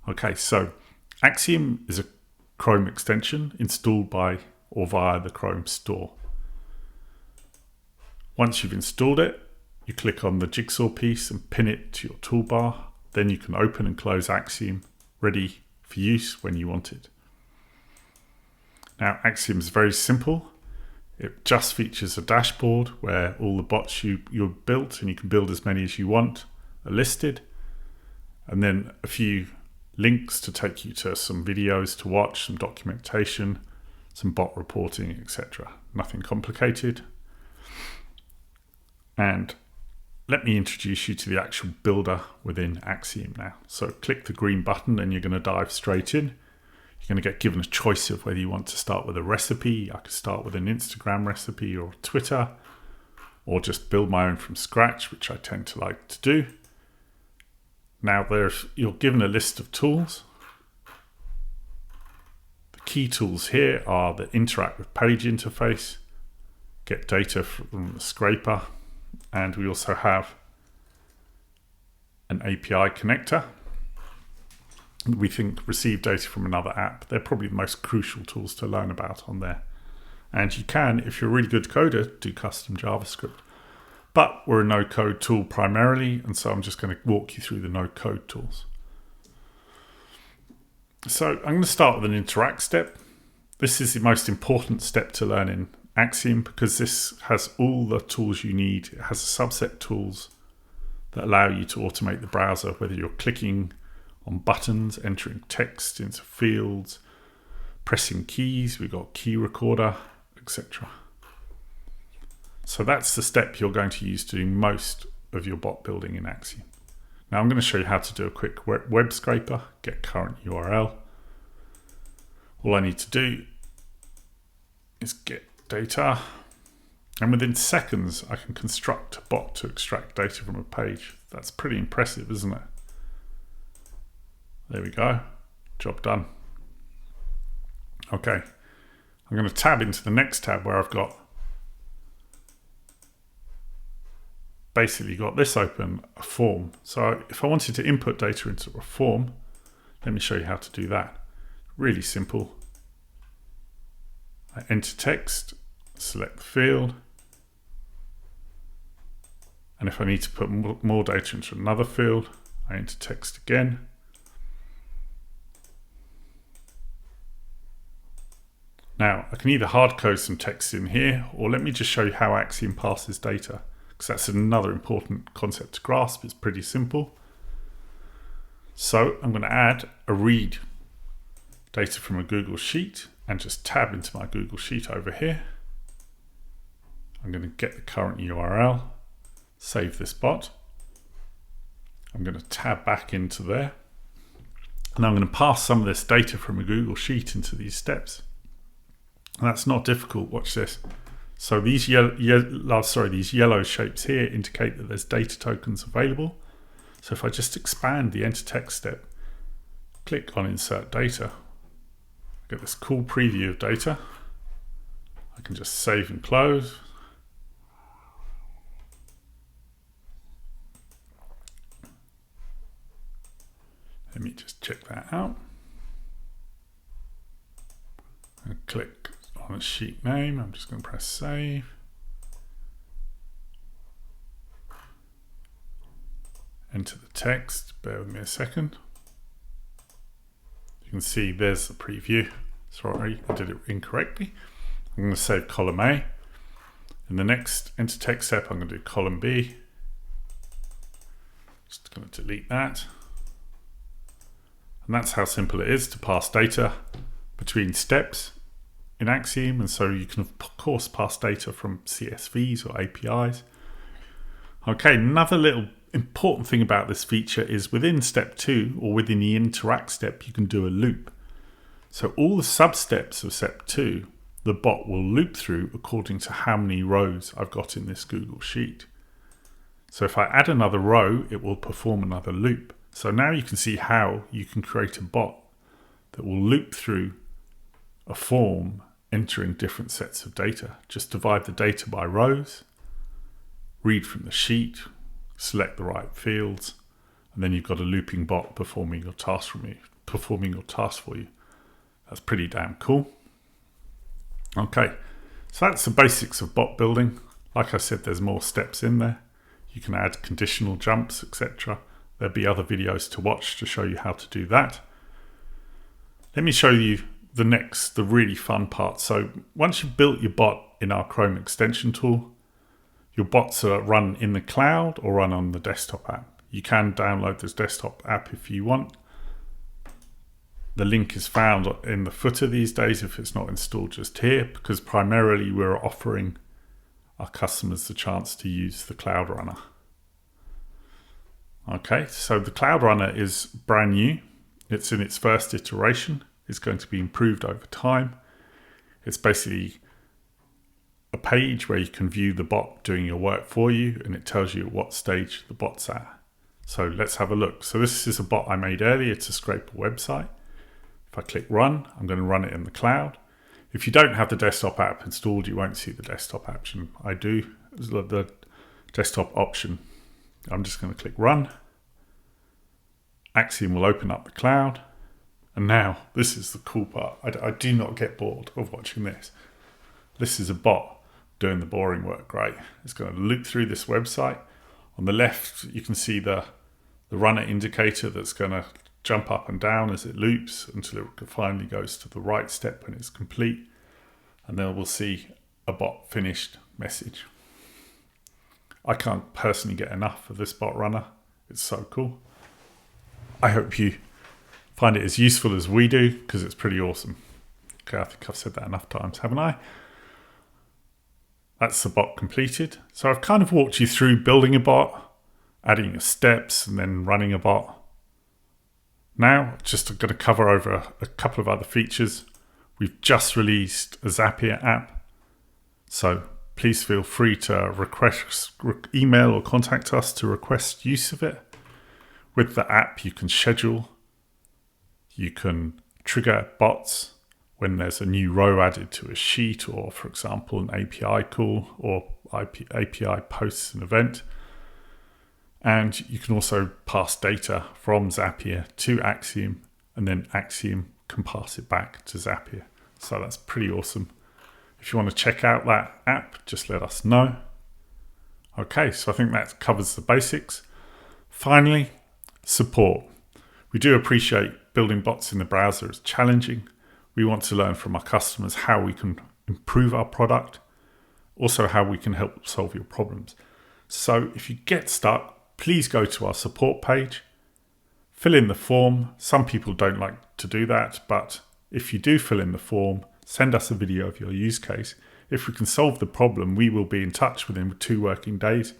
Okay, so Axiom is a Chrome extension installed by or via the Chrome store. Once you've installed it, you click on the jigsaw piece and pin it to your toolbar. Then you can open and close Axiom, ready for use when you want it. Now, Axiom is very simple. It just features a dashboard where all the bots you've built, and you can build as many as you want, are listed. And then a few links to take you to some videos to watch, some documentation, some bot reporting, etc. Nothing complicated. And let me introduce you to the actual builder within Axiom now. So click the green button and you're going to dive straight in. You're going to get given a choice of whether you want to start with a recipe. I could start with an Instagram recipe or Twitter, or just build my own from scratch, which I tend to like to do. Now you're given a list of tools. The key tools here are the interact with page interface, get data from the scraper, and we also have an API connector. We think receive data from another app. They're probably the most crucial tools to learn about on there. And you can, if you're a really good coder, do custom JavaScript. But we're a no-code tool primarily, and so I'm just going to walk you through the no-code tools. So I'm going to start with an interact step. This is the most important step to learn in Axiom because this has all the tools you need. It has a subset of tools that allow you to automate the browser, whether you're clicking on buttons, entering text into fields, pressing keys. We've got key recorder, etc. So that's the step you're going to use to do most of your bot building in Axiom. Now I'm going to show you how to do a quick web scraper, get current URL. All I need to do is get data, and within seconds I can construct a bot to extract data from a page. That's pretty impressive, isn't it? There we go, job done. Okay, I'm going to tab into the next tab where I've basically got this open, a form. So if I wanted to input data into a form, let me show you how to do that. Really simple. I enter text, select the field, and if I need to put more data into another field, I enter text again. Now I can either hard code some text in here, or let me just show you how Axiom passes data, because that's another important concept to grasp. It's pretty simple. So I'm going to add a read data from a Google Sheet and just tab into my Google Sheet over here. I'm going to get the current URL, save this bot. I'm going to tab back into there. And I'm going to pass some of this data from a Google Sheet into these steps. And that's not difficult. Watch this. So these yellow shapes here indicate that there's data tokens available. So if I just expand the enter text step, click on insert data, I get this cool preview of data. I can just save and close. Let me just check that out. And click on a sheet name. I'm just going to press save. Enter the text. Bear with me a second. You can see there's the preview. Sorry, I did it incorrectly. I'm going to save column A. In the next enter text step, I'm going to do column B. Just going to delete that. And that's how simple it is to pass data between steps in Axiom. And so you can of course pass data from CSVs or APIs. Okay, another little important thing about this feature is within step 2 or within the interact step, you can do a loop. So all the sub-steps of step 2, the bot will loop through according to how many rows I've got in this Google Sheet. So if I add another row, it will perform another loop. So now you can see how you can create a bot that will loop through a form entering different sets of data. Just divide the data by rows, read from the sheet, select the right fields, and then you've got a looping bot performing your task from you. performing your task for you. That's pretty damn cool. Okay, so that's the basics of bot building. Like I said, there's more steps in there. You can add conditional jumps, etc. There'll be other videos to watch to show you how to do that. Let me show you the really fun part. So once you've built your bot in our Chrome extension tool, your bots are run in the cloud or run on the desktop app. You can download this desktop app if you want. The link is found in the footer these days if it's not installed just here, because primarily we're offering our customers the chance to use the Cloud Runner. Okay, so the Cloud Runner is brand new. It's in its first iteration. It's going to be improved over time. It's basically a page where you can view the bot doing your work for you, and it tells you at what stage the bot's at. So let's have a look. So this is a bot I made earlier to scrape a website. If I click run, I'm going to run it in the cloud. If you don't have the desktop app installed, you won't see the desktop option. I do, the desktop option. I'm just going to click run. Axiom will open up the cloud. And now, this is the cool part. I do not get bored of watching this. This is a bot doing the boring work, great. It's going to loop through this website. On the left, you can see the runner indicator that's going to jump up and down as it loops until it finally goes to the right step when it's complete. And then we'll see a bot finished message. I can't personally get enough of this bot runner. It's so cool. I hope you find it as useful as we do, because it's pretty awesome. Okay, I think I've said that enough times, haven't I? That's the bot completed. So I've kind of walked you through building a bot, adding your steps, and then running a bot. Now, just going to cover over a couple of other features. We've just released a Zapier app. So please feel free to email or contact us to request use of it. With the app, you can schedule. You can trigger bots when there's a new row added to a sheet, or for example, an API call or API posts an event. And you can also pass data from Zapier to Axiom, and then Axiom can pass it back to Zapier. So that's pretty awesome. If you want to check out that app, just let us know. Okay, so I think that covers the basics. Finally, support. We do appreciate building bots in the browser is challenging. We want to learn from our customers how we can improve our product, also how we can help solve your problems. So if you get stuck, please go to our support page, fill in the form. Some people don't like to do that, but if you do fill in the form, send us a video of your use case. If we can solve the problem, we will be in touch within 2 working days.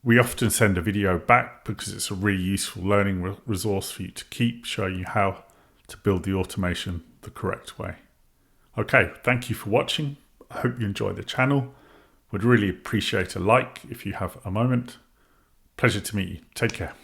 We often send a video back because it's a really useful learning resource for you to keep, showing you how to build the automation the correct way. Okay, thank you for watching. I hope you enjoy the channel. Would really appreciate a like if you have a moment. Pleasure to meet you. Take care.